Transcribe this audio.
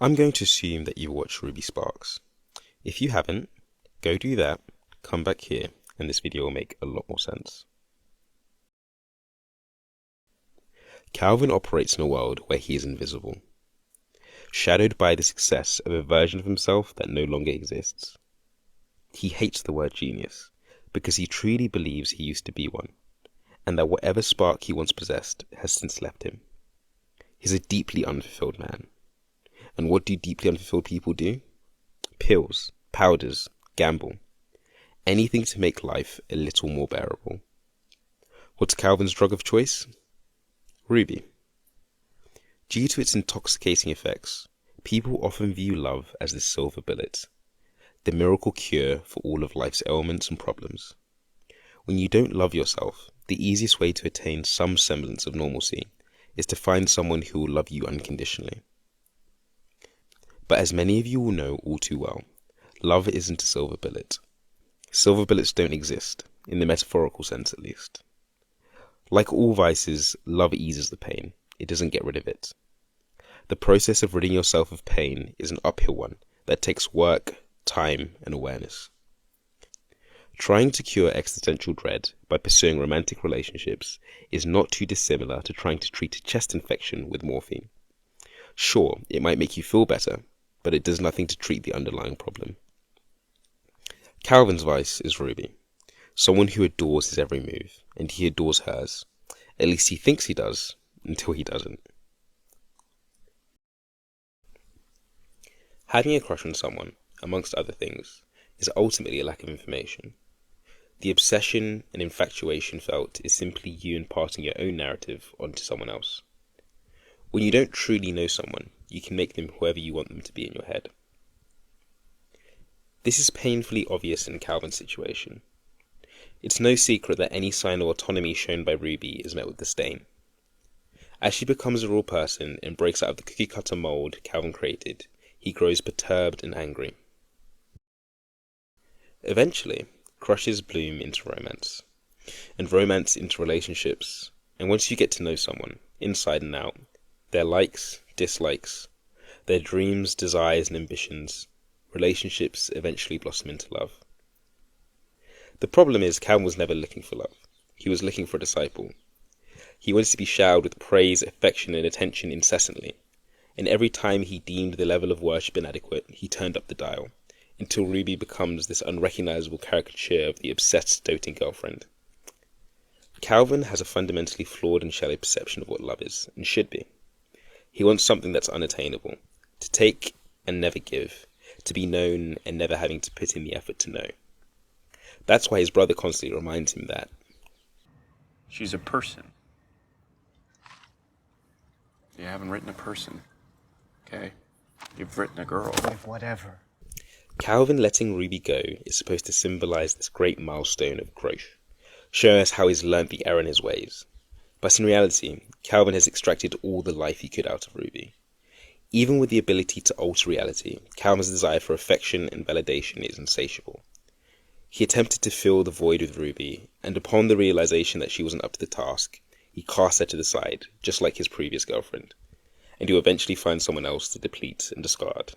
I'm going to assume that you've watched Ruby Sparks. If you haven't, go do that, come back here, and this video will make a lot more sense. Calvin operates in a world where he is invisible, shadowed by the success of a version of himself that no longer exists. He hates the word genius, because he truly believes he used to be one, and that whatever spark he once possessed has since left him. He's a deeply unfulfilled man. And what do deeply unfulfilled people do? Pills, powders, gamble. Anything to make life a little more bearable. What's Calvin's drug of choice? Ruby. Due to its intoxicating effects, people often view love as the silver bullet, the miracle cure for all of life's ailments and problems. When you don't love yourself, the easiest way to attain some semblance of normalcy is to find someone who will love you unconditionally. But as many of you will know all too well, love isn't a silver bullet. Silver bullets don't exist, in the metaphorical sense at least. Like all vices, love eases the pain. It doesn't get rid of it. The process of ridding yourself of pain is an uphill one that takes work, time, and awareness. Trying to cure existential dread by pursuing romantic relationships is not too dissimilar to trying to treat a chest infection with morphine. Sure, it might make you feel better, but it does nothing to treat the underlying problem. Calvin's vice is Ruby, someone who adores his every move, and he adores hers. At least he thinks he does, until he doesn't. Having a crush on someone, amongst other things, is ultimately a lack of information. The obsession and infatuation felt is simply you imparting your own narrative onto someone else. When you don't truly know someone, you can make them whoever you want them to be in your head. This is painfully obvious in Calvin's situation. It's no secret that any sign of autonomy shown by Ruby is met with disdain. As she becomes a real person and breaks out of the cookie-cutter mold Calvin created, he grows perturbed and angry. Eventually, crushes bloom into romance, and romance into relationships, and once you get to know someone, inside and out, their likes, dislikes, their dreams, desires, and ambitions, relationships eventually blossom into love. The problem is Calvin was never looking for love. He was looking for a disciple. He wanted to be showered with praise, affection, and attention incessantly, and every time he deemed the level of worship inadequate, he turned up the dial, until Ruby becomes this unrecognizable caricature of the obsessed, doting girlfriend. Calvin has a fundamentally flawed and shallow perception of what love is, and should be. He wants something that's unattainable, to take and never give, to be known and never having to put in the effort to know. That's why his brother constantly reminds him that she's a person. You haven't written a person, okay? You've written a girl. Whatever. Calvin letting Ruby go is supposed to symbolize this great milestone of growth, showing us how he's learnt the error in his ways. But in reality, Calvin has extracted all the life he could out of Ruby. Even with the ability to alter reality, Calvin's desire for affection and validation is insatiable. He attempted to fill the void with Ruby, and upon the realization that she wasn't up to the task, he cast her to the side, just like his previous girlfriend, and he will eventually find someone else to deplete and discard.